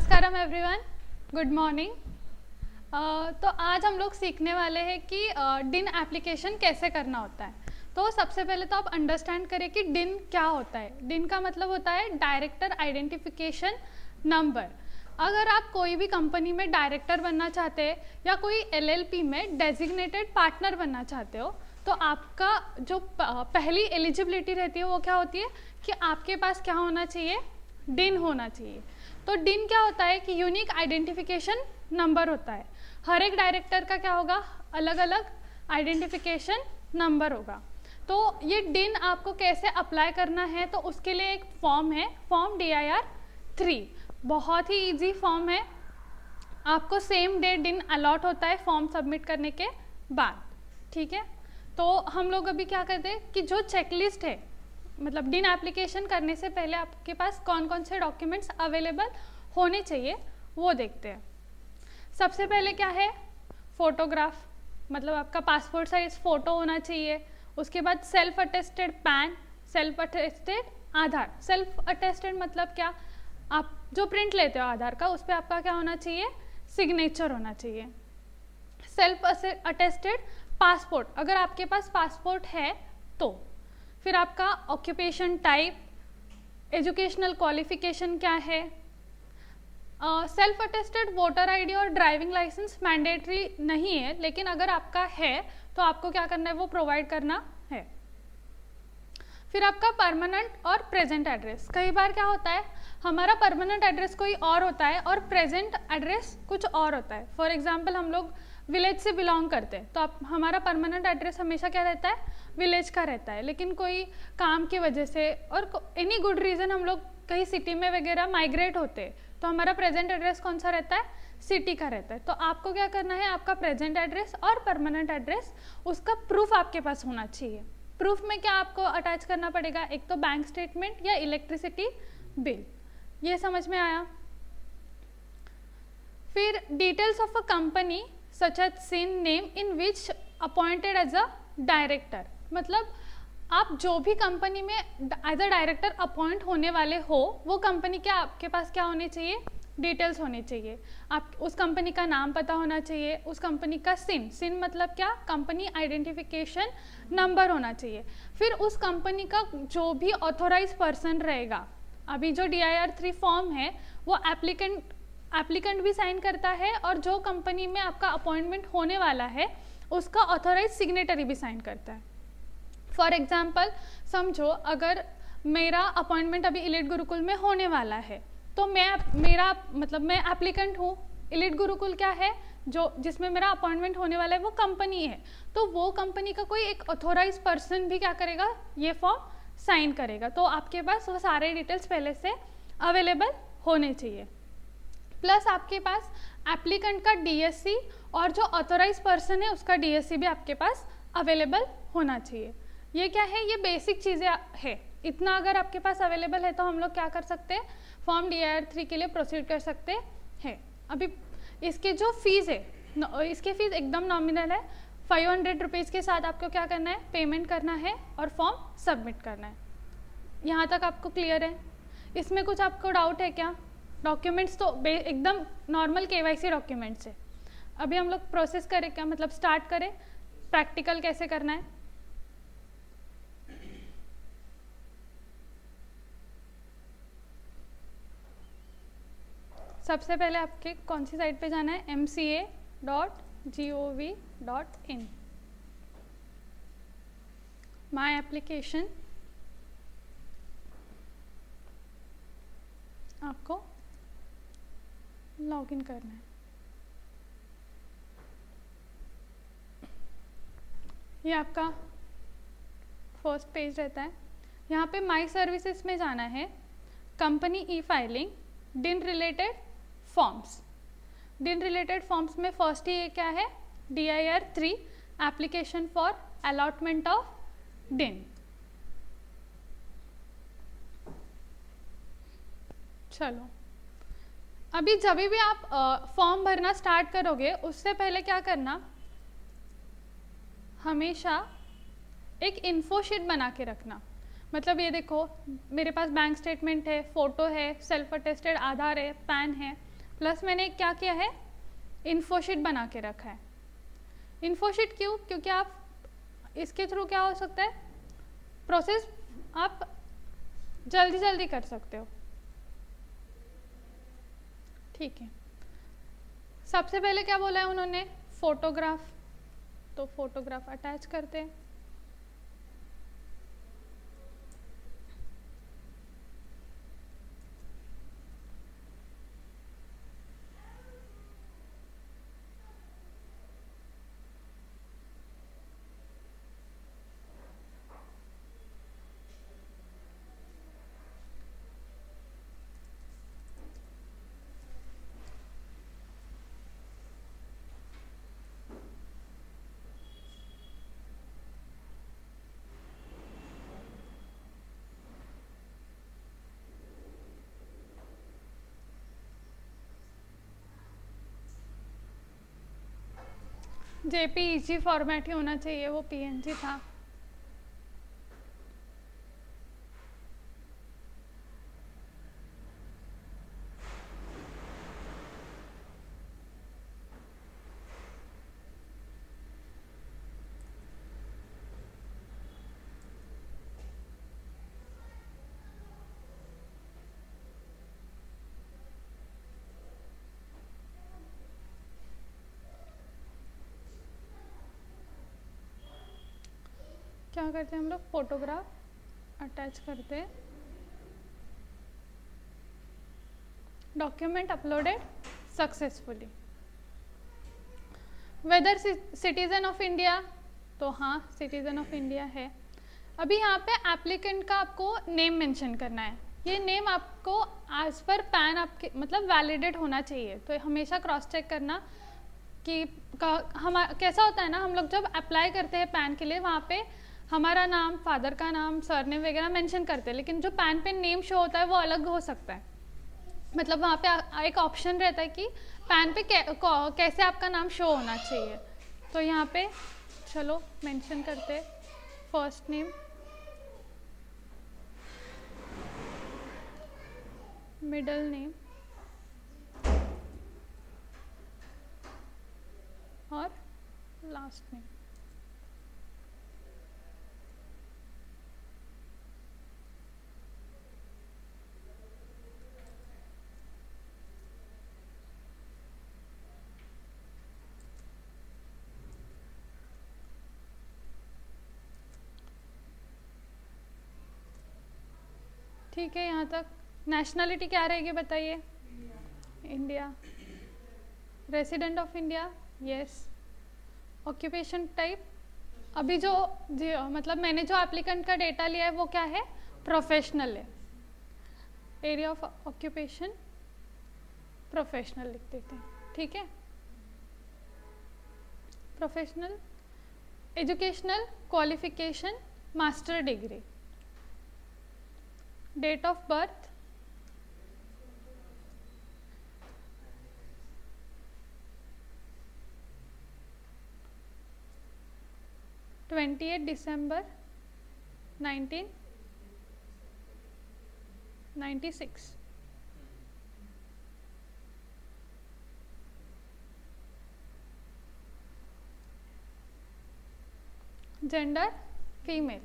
नमस्कारम everyone, good morning. तो आज हम लोग सीखने वाले हैं कि डिन एप्लीकेशन कैसे करना होता है। तो सबसे पहले तो आप अंडरस्टैंड करें कि डिन क्या होता है। डिन का मतलब होता है डायरेक्टर आइडेंटिफिकेशन नंबर। अगर आप कोई भी कंपनी में डायरेक्टर बनना चाहते हैं या कोई एलएलपी में डेजिग्नेटेड पार्टनर बनना चाहते हो, तो आपका जो पहली एलिजिबिलिटी रहती है वो क्या होती है कि आपके पास क्या होना चाहिए, डिन होना चाहिए। तो डिन क्या होता है कि यूनिक आइडेंटिफिकेशन नंबर होता है। हर एक डायरेक्टर का क्या होगा, अलग अलग आइडेंटिफिकेशन नंबर होगा। तो ये डिन आपको कैसे अप्लाई करना है, तो उसके लिए एक फॉर्म है, फॉर्म DIR-3। बहुत ही इजी फॉर्म है। आपको सेम डे डिन अलॉट होता है फॉर्म सबमिट करने के बाद, ठीक है। तो हम लोग अभी क्या करते हैं कि जो चेकलिस्ट है, मतलब डिन एप्लीकेशन करने से पहले आपके पास कौन कौन से डॉक्यूमेंट्स अवेलेबल होने चाहिए वो देखते हैं। सबसे पहले क्या है, फ़ोटोग्राफ, मतलब आपका पासपोर्ट साइज फ़ोटो होना चाहिए। उसके बाद self attested PAN, self attested Aadhaar. Self attested मतलब क्या, आप जो प्रिंट लेते हो आधार का, उस पर आपका क्या होना चाहिए, सिग्नेचर होना चाहिए। सेल्फ अटेस्टेड पासपोर्ट, अगर आपके पास पासपोर्ट है तो। फिर आपका ऑक्यूपेशन टाइप, एजुकेशनल क्वालिफिकेशन क्या है। सेल्फ अटेस्टेड वोटर आईडी और ड्राइविंग लाइसेंस मैंडेटरी नहीं है, लेकिन अगर आपका है तो आपको क्या करना है, वो प्रोवाइड करना है। फिर आपका परमानेंट और प्रेजेंट एड्रेस। कई बार क्या होता है, हमारा परमानेंट एड्रेस कोई और होता है और प्रेजेंट एड्रेस कुछ और होता है। फॉर एग्जांपल हम लोग विलेज से बिलोंग करते हैं, तो आप हमारा परमानेंट एड्रेस हमेशा क्या रहता है, विलेज का रहता है। लेकिन कोई काम की वजह से और एनी गुड रीज़न हम लोग कहीं सिटी में वगैरह माइग्रेट होते हैं, तो हमारा प्रेजेंट एड्रेस कौन सा रहता है, सिटी का रहता है। तो आपको क्या करना है, आपका प्रेजेंट एड्रेस और परमानेंट एड्रेस, उसका प्रूफ आपके पास होना चाहिए। प्रूफ में क्या आपको अटैच करना पड़ेगा, एक तो बैंक स्टेटमेंट या इलेक्ट्रिसिटी बिल। ये समझ में आया। फिर details of a company such as sin name in which appointed as a director, मतलब आप जो भी कंपनी में एज अ डायरेक्टर अपॉइंट होने वाले हो, वो कंपनी क्या आपके पास क्या होनी चाहिए, डिटेल्स होनी चाहिए। आप उस कंपनी का नाम पता होना चाहिए, उस कंपनी का सिन मतलब क्या, कंपनी आइडेंटिफिकेशन नंबर होना चाहिए। फिर उस कंपनी का जो भी ऑथोराइज पर्सन रहेगा, अभी जो DIR-3 फॉर्म है वो एप्लीकेंट भी साइन करता है और जो कंपनी में आपका अपॉइंटमेंट होने वाला है उसका ऑथोराइज सिग्नेटरी भी साइन करता है। फॉर एग्जाम्पल समझो, अगर मेरा अपॉइंटमेंट अभी इलीट गुरुकुल में होने वाला है, तो मैं एप्लीकेंट हूँ। इलीट गुरुकुल क्या है, जो जिसमें मेरा अपॉइंटमेंट होने वाला है वो कंपनी है, तो वो कंपनी का कोई एक ऑथोराइज पर्सन भी क्या करेगा, ये फॉर्म साइन करेगा। तो आपके पास वो सारे डिटेल्स पहले से अवेलेबल होने चाहिए। प्लस आपके पास एप्लीकेंट का DSC और जो ऑथोराइज पर्सन है उसका DSC भी आपके पास अवेलेबल होना चाहिए। ये क्या है, ये बेसिक चीज़ें है। इतना अगर आपके पास अवेलेबल है तो हम लोग क्या कर सकते हैं, फॉर्म DIR-3 के लिए प्रोसीड कर सकते हैं। अभी इसकी जो फीस है, इसकी फ़ीस एकदम नॉमिनल है। 500 रुपीज़ के साथ आपको क्या करना है, पेमेंट करना है और फॉर्म सबमिट करना है। यहाँ तक आपको क्लियर है? इसमें कुछ आपको डाउट है क्या? डॉक्यूमेंट्स तो एकदम नॉर्मल KYC डॉक्यूमेंट्स है। अभी हम लोग प्रोसेस करें क्या, मतलब स्टार्ट करें प्रैक्टिकल कैसे करना है। सबसे पहले आपके कौन सी साइट पे जाना है, mca.gov.in, माई एप्लीकेशन। आपको लॉगिन करना है। ये आपका फर्स्ट पेज रहता है। यहाँ पे माई सर्विसेज में जाना है, कंपनी ई-फाइलिंग, डिन रिलेटेड फॉर्म्स। डिन रिलेटेड फॉर्म्स में फर्स्ट ही क्या है, DIR-3 application for allotment of डिन। चलो, अभी जब भी आप फॉर्म भरना स्टार्ट करोगे उससे पहले क्या करना, हमेशा एक इन्फो शीट बना के रखना। मतलब ये देखो, मेरे पास बैंक स्टेटमेंट है, फ़ोटो है, सेल्फ अटेस्टेड आधार है, पैन है, प्लस मैंने क्या किया है, इन्फोशीट बना के रखा है। इन्फोशीट क्यों? क्योंकि आप इसके थ्रू क्या हो सकता है, प्रोसेस आप जल्दी जल्दी कर सकते हो। ठीक है, सबसे पहले क्या बोला है उन्होंने, फोटोग्राफ, तो फोटोग्राफ अटैच करते हैं। जेपीईजी फॉर्मेट ही होना चाहिए, वो पीएनजी था। क्या करते हैं हम लोग, फोटोग्राफ अटैच करते हैं, document uploaded successfully. Whether citizen of India, तो हाँ सिटीजन ऑफ इंडिया है। अभी यहाँ पे एप्लीकेंट का आपको नेम मेंशन करना है। ये नेम आपको एज पर पैन आपके मतलब वैलिडेट होना चाहिए, तो हमेशा क्रॉस चेक करना कि हम कैसा होता है ना, हम लोग जब अप्लाई करते हैं पैन के लिए वहाँ पे हमारा नाम, फादर का नाम, सरनेम वगैरह मेंशन करते हैं, लेकिन जो पैन पे नेम शो होता है वो अलग हो सकता है। मतलब वहाँ पे एक ऑप्शन रहता है कि पैन पे कैसे आपका नाम शो होना चाहिए। तो यहाँ पे चलो मेंशन करते, फर्स्ट नेम, मिडल नेम और लास्ट नेम। ठीक है, यहाँ तक। नेशनलिटी क्या रहेगी बताइए? India. Resident of India, yes. Occupation type, अभी जो मतलब मैंने जो एप्लीकेंट का डेटा लिया है वो क्या है, प्रोफेशनल है। एरिया ऑफ ऑक्यूपेशन प्रोफेशनल लिख देते हैं, ठीक है। Professional, educational qualification master degree, date of birth, December 1996। Gender female.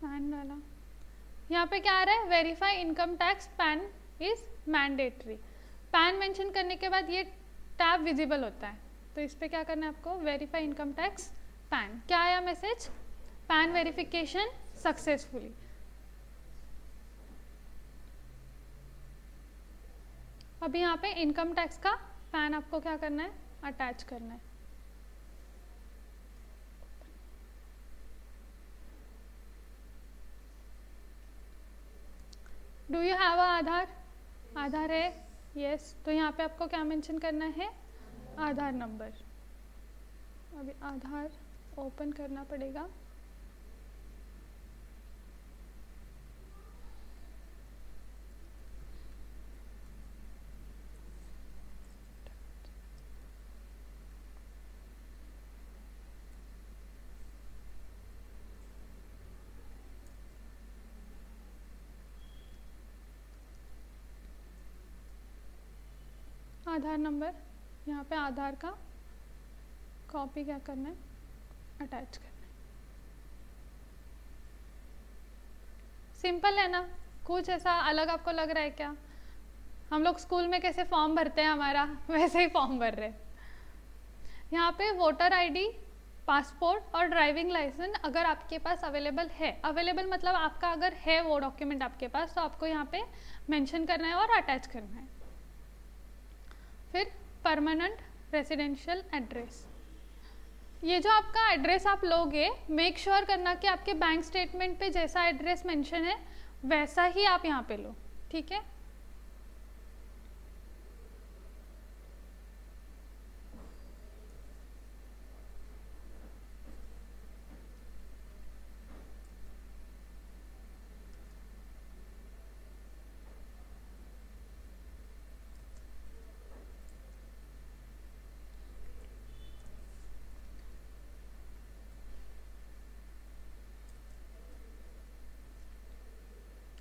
PAN वाला यहाँ पे क्या आ रहा है, verify income tax PAN is mandatory. PAN mention करने के बाद ये टैब विजिबल होता है, तो इस पर क्या करना है आपको, वेरीफाई इनकम टैक्स पैन। क्या आया मैसेज, पैन वेरिफिकेशन सक्सेसफुली। अभी यहाँ पे इनकम टैक्स का पैन आपको क्या करना है, अटैच करना है। डू यू हैव अ आधार? आधार है, यस। तो यहाँ पे आपको क्या मेंशन करना है, आधार नंबर। अभी आधार ओपन करना पड़ेगा। आधार नंबर, यहाँ पे आधार का कॉपी क्या करना है, अटैच करना है। सिंपल है ना, कुछ ऐसा अलग आपको लग रहा है क्या? हम लोग स्कूल में कैसे फॉर्म भरते हैं हमारा, वैसे ही फॉर्म भर रहे हैं। यहाँ पे वोटर आईडी, पासपोर्ट और ड्राइविंग लाइसेंस अगर आपके पास अवेलेबल है, अवेलेबल मतलब आपका अगर है वो डॉक्यूमेंट आपके पास, तो आपको यहाँ पे मेंशन करना है और अटैच करना है। फिर परमानेंट रेसिडेंशियल एड्रेस, ये जो आपका एड्रेस आप लोगे, मेक श्योर करना कि आपके बैंक स्टेटमेंट पे जैसा एड्रेस मेंशन है वैसा ही आप यहाँ पे लो, ठीक है।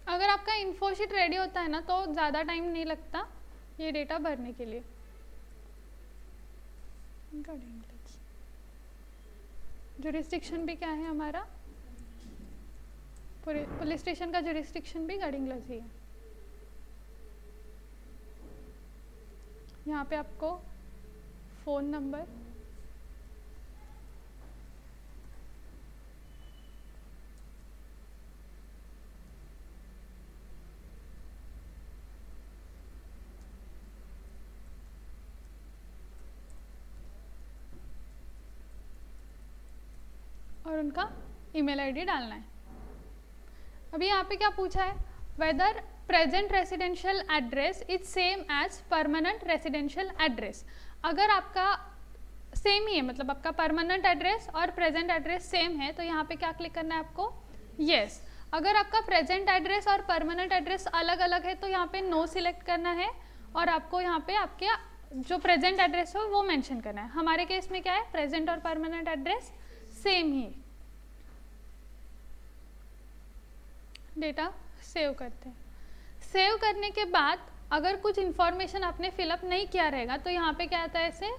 अगर आपका इन्फोशीट रेडी होता है ना तो ज़्यादा टाइम नहीं लगता ये डेटा भरने के लिए। जुरिस्डिक्शन भी क्या है हमारा, पुलिस स्टेशन का जुरिस्डिक्शन भी गढ़िंग्लज ही है। यहाँ पे आपको फ़ोन नंबर, और उनका ईमेल आईडी डालना है। अभी यहाँ पे क्या पूछा है, whether present residential address is same as permanent residential address. अगर आपका सेम ही है, मतलब आपका परमानेंट एड्रेस और प्रेजेंट एड्रेस सेम है, तो यहाँ पे क्या क्लिक करना है आपको, यस। अगर आपका प्रेजेंट एड्रेस और परमानेंट एड्रेस अलग अलग है तो यहाँ पे नो सिलेक्ट करना है और आपको यहाँ पे आपके जो प्रेजेंट एड्रेस हो वो मेंशन करना है। हमारे केस में क्या है, प्रेजेंट और परमानेंट एड्रेस सेम ही। डेटा सेव करते हैं। सेव करने के बाद अगर कुछ इन्फॉर्मेशन आपने फिलअप नहीं किया रहेगा तो यहाँ पे क्या आता है, ऐसे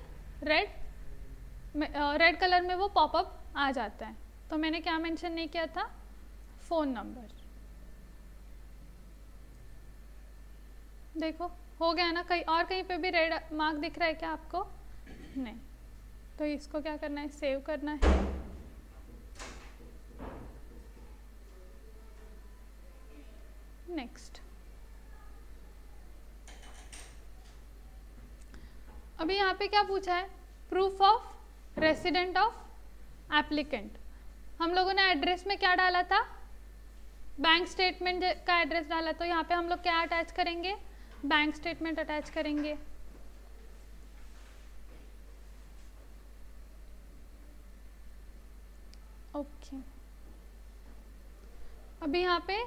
रेड कलर में वो पॉपअप आ जाता है। तो मैंने क्या मेंशन नहीं किया था, फ़ोन नंबर। देखो हो गया ना, कहीं और कहीं पे भी रेड मार्क दिख रहा है क्या आपको? नहीं। तो इसको क्या करना है, सेव करना है। नेक्स्ट। अभी यहाँ पे क्या पूछा है, proof of resident of applicant. हम लोगों ने एड्रेस में क्या डाला था, बैंक स्टेटमेंट का एड्रेस डाला, तो यहाँ पे हम लोग क्या अटैच करेंगे, बैंक स्टेटमेंट अटैच करेंगे। ओके। अभी यहाँ पे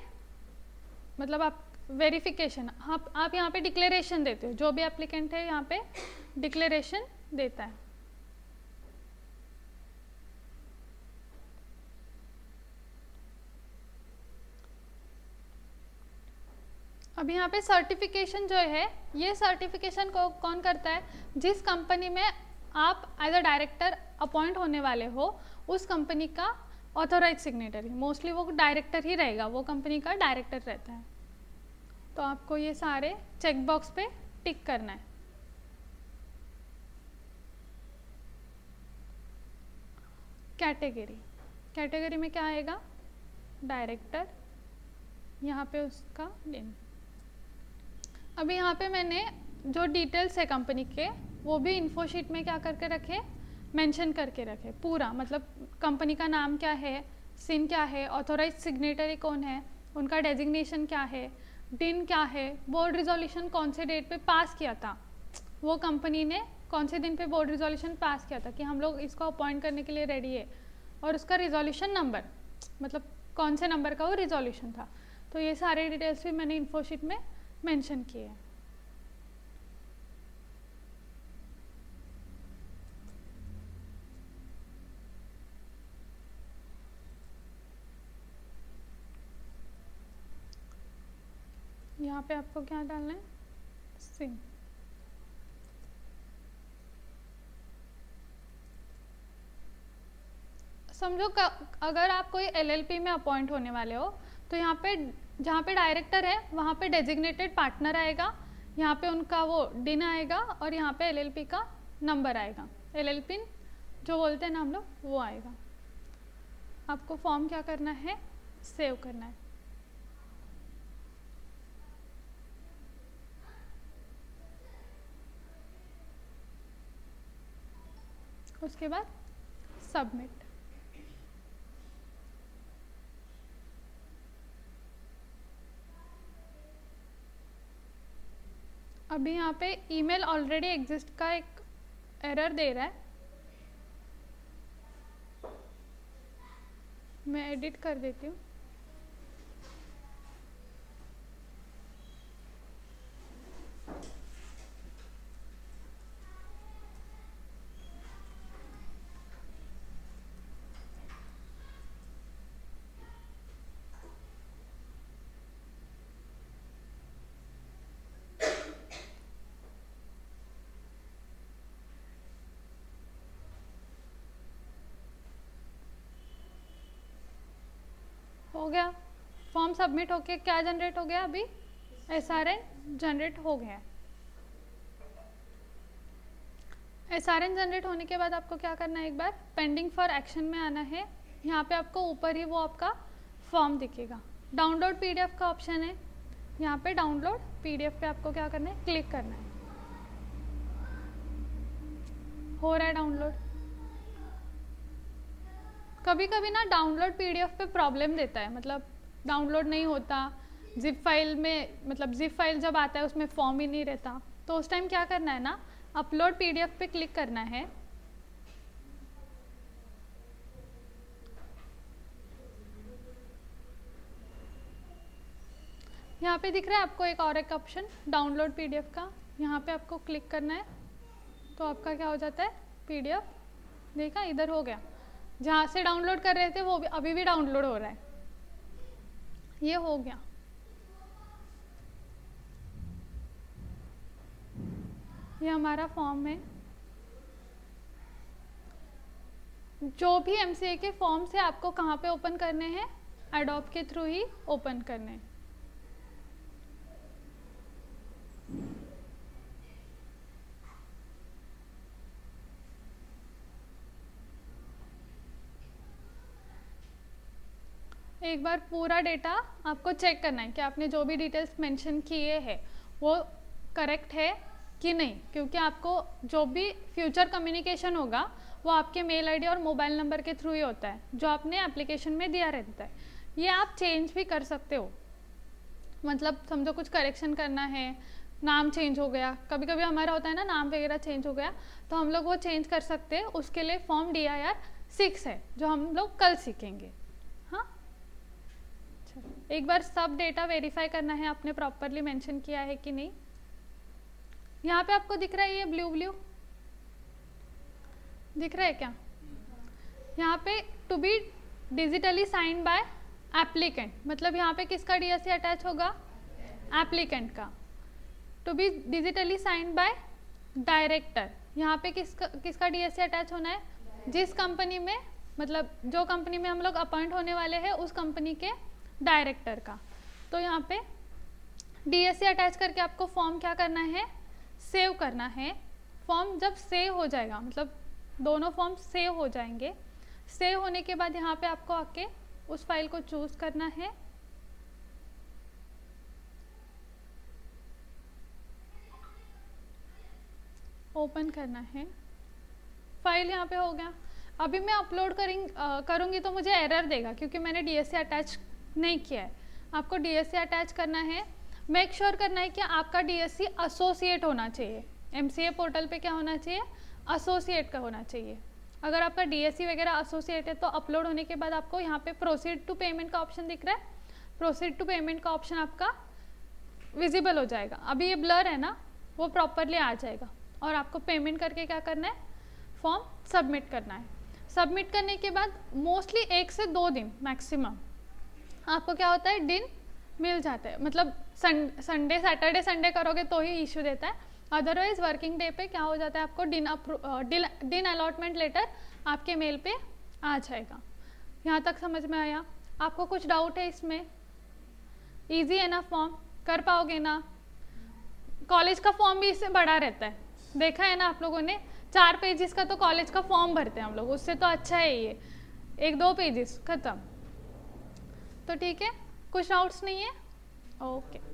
मतलब आप वेरिफिकेशन, आप यहाँ पे डिक्लेरेशन देते हो, जो भी एप्लीकेंट है यहाँ पे डिक्लेरेशन देता है। अब यहाँ पे सर्टिफिकेशन जो है, ये सर्टिफिकेशन को कौन करता है, जिस कंपनी में आप एज अ डायरेक्टर अपॉइंट होने वाले हो उस कंपनी का ऑथोराइज सिग्नेटरी, मोस्टली वो डायरेक्टर ही रहेगा, वो कंपनी का डायरेक्टर रहता है। तो आपको ये सारे चेक बॉक्स पे टिक करना है। कैटेगरी, कैटेगरी में क्या आएगा, डायरेक्टर, यहाँ पे उसका नेम। अभी यहाँ पे मैंने जो डिटेल्स है कंपनी के वो भी इन्फोशीट में क्या करके रखे, मेंशन करके रखे पूरा, मतलब कंपनी का नाम क्या है, सिन क्या है, ऑथोराइज सिग्नेटरी कौन है, उनका डेजिग्नेशन क्या है, दिन क्या है, बोर्ड रिजोल्यूशन कौन से डेट पे पास किया था, वो कंपनी ने कौन से दिन पे बोर्ड रिजोल्यूशन पास किया था कि हम लोग इसको अपॉइंट करने के लिए रेडी है, और उसका रिजोल्यूशन नंबर, मतलब कौन से नंबर का वो रिजोल्यूशन था। तो ये सारे डिटेल्स भी मैंने इन्फोशीट में मेंशन किए हैं। यहाँ पे आपको क्या डालना है, सिन। समझो अगर आप कोई एलएलपी में अपॉइंट होने वाले हो तो यहाँ पे जहाँ पे डायरेक्टर है वहाँ पे डेजिग्नेटेड पार्टनर आएगा, यहाँ पे उनका वो डिन आएगा और यहाँ पे एलएलपी का नंबर आएगा, एलएलपी जो बोलते हैं ना हम लोग, वो आएगा। आपको फॉर्म क्या करना है, सेव करना है। उसके बाद सबमिट। अभी यहाँ पे ईमेल ऑलरेडी एग्जिस्ट का एक एरर दे रहा है, मैं एडिट कर देती हूँ। हो गया, फॉर्म सबमिट होके क्या जनरेट हो गया, अभी SRN जनरेट हो गया। SRN जनरेट होने के बाद आपको क्या करना है, एक बार पेंडिंग फॉर एक्शन में आना है। यहाँ पे आपको ऊपर ही वो आपका फॉर्म दिखेगा, डाउनलोड PDF का ऑप्शन है, यहाँ पे डाउनलोड PDF पे आपको क्या करना है, क्लिक करना है। हो रहा है डाउनलोड। कभी कभी ना डाउनलोड PDF पे प्रॉब्लम देता है, मतलब डाउनलोड नहीं होता, जिप फाइल में, मतलब जिप फाइल जब आता है उसमें फॉर्म ही नहीं रहता, तो उस टाइम क्या करना है ना, अपलोड PDF पे क्लिक करना है। यहाँ पे दिख रहा है आपको एक और एक ऑप्शन डाउनलोड PDF का, यहाँ पे आपको क्लिक करना है तो आपका क्या हो जाता है, PDF देखा इधर हो गया। जहाँ से डाउनलोड कर रहे थे वो भी अभी भी डाउनलोड हो रहा है, ये हो गया। ये हमारा फॉर्म है। जो भी MCA के फॉर्म से आपको कहाँ पे ओपन करने हैं, एडोब के थ्रू ही ओपन करने हैं। एक बार पूरा डेटा आपको चेक करना है कि आपने जो भी डिटेल्स मेंशन किए हैं वो करेक्ट है कि नहीं, क्योंकि आपको जो भी फ्यूचर कम्युनिकेशन होगा वो आपके मेल आईडी और मोबाइल नंबर के थ्रू ही होता है, जो आपने एप्लीकेशन में दिया रहता है। ये आप चेंज भी कर सकते हो, मतलब समझो कुछ करेक्शन करना है, नाम चेंज हो गया, कभी कभी हमारा होता है ना नाम वगैरह चेंज हो गया, तो हम लोग वो चेंज कर सकते हैं। उसके लिए फॉर्म DIR 6 है जो हम लोग कल सीखेंगे। हाँ, एक बार सब डेटा वेरीफाई करना है आपने प्रॉपरली मेंशन किया है कि नहीं। यहाँ पे आपको दिख रहा है ये ब्लू ब्लू दिख रहा है क्या, यहाँ पे to be digitally signed by applicant, मतलब यहाँ पे किसका DSC अटैच होगा, एप्लीकेंट का। To be digitally signed by director, यहाँ पे किसका DSC अटैच होना है, जिस कंपनी में, मतलब जो कंपनी में हम लोग अपॉइंट होने वाले हैं उस कंपनी के डायरेक्टर का। तो यहाँ पे DSC अटैच करके आपको फॉर्म क्या करना है, सेव करना है। फॉर्म जब सेव हो जाएगा, मतलब दोनों फॉर्म सेव हो जाएंगे, सेव होने के बाद यहाँ पे आपको आके उस फाइल को चूज करना है, ओपन करना है। फाइल यहाँ पे हो गया। अभी मैं अपलोड करूँगी तो मुझे एरर देगा क्योंकि मैंने DSC अटैच नहीं किया है। आपको DSC अटैच करना है, मेक श्योर करना है कि आपका DSC एसोसिएट होना चाहिए। MCA पोर्टल पे क्या होना चाहिए, एसोसिएट का होना चाहिए। अगर आपका DSC वगैरह एसोसिएट है तो अपलोड होने के बाद आपको यहाँ पे प्रोसीड टू पेमेंट का ऑप्शन दिख रहा है, प्रोसीड टू पेमेंट का ऑप्शन आपका विजिबल हो जाएगा। अभी ये ब्लर है ना, वो प्रॉपरली आ जाएगा और आपको पेमेंट करके क्या करना है, फॉर्म सबमिट करना है। सबमिट करने के बाद मोस्टली 1 से 2 दिन मैक्सिमम आपको क्या होता है, दिन मिल जाता है। मतलब संडे सैटरडे संडे करोगे तो ही इशू देता है, अदरवाइज वर्किंग डे पे क्या हो जाता है, आपको दिन अलॉटमेंट लेटर आपके मेल पे आ जाएगा। यहाँ तक समझ में आया? आपको कुछ डाउट है इसमें? इजी है ना फॉर्म, कर पाओगे ना? कॉलेज का फॉर्म भी इससे बड़ा रहता है, देखा है ना आप लोगों ने? 4 पेजेस का तो कॉलेज का फॉर्म भरते हैं हम लोग, उससे तो अच्छा है ये 1-2 पेजेस खत्म। तो ठीक है, कुछ डाउट्स नहीं है? ओके।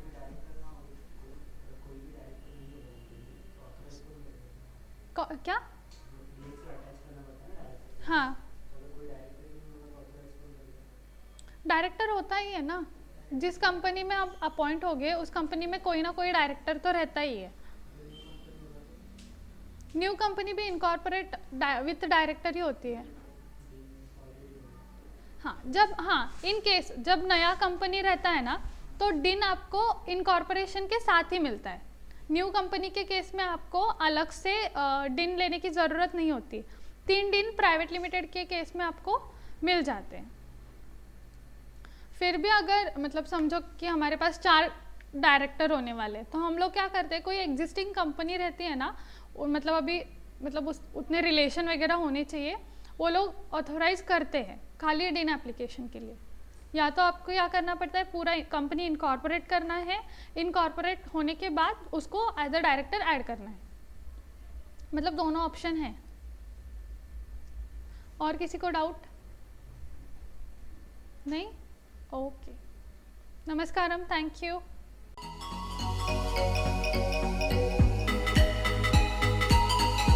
क्या? हाँ, डायरेक्टर होता ही है ना, जिस कंपनी में आप अपॉइंट हो गए उस कंपनी में कोई ना कोई डायरेक्टर तो रहता ही है। न्यू कंपनी भी इनकॉर्पोरेट विथ डायरेक्टर ही होती है। हाँ, इन केस जब नया कंपनी रहता है ना, तो डिन आपको इनकॉर्पोरेशन के साथ ही मिलता है। न्यू कंपनी के केस में आपको अलग से डिन लेने की ज़रूरत नहीं होती। 3 डिन प्राइवेट लिमिटेड के केस में आपको मिल जाते हैं। फिर भी अगर मतलब समझो कि हमारे पास 4 डायरेक्टर होने वाले, तो हम लोग क्या करते हैं, कोई एग्जिस्टिंग कंपनी रहती है ना, मतलब अभी मतलब उतने रिलेशन वगैरह होने चाहिए, वो लोग ऑथोराइज करते हैं खाली डिन एप्लीकेशन के लिए। या तो आपको क्या करना पड़ता है, पूरा कंपनी इनकॉर्पोरेट करना है, इनकॉर्पोरेट होने के बाद उसको एज अ डायरेक्टर ऐड करना है, मतलब दोनों ऑप्शन है। और किसी को डाउट नहीं? ओके, नमस्कारम, थैंक यू।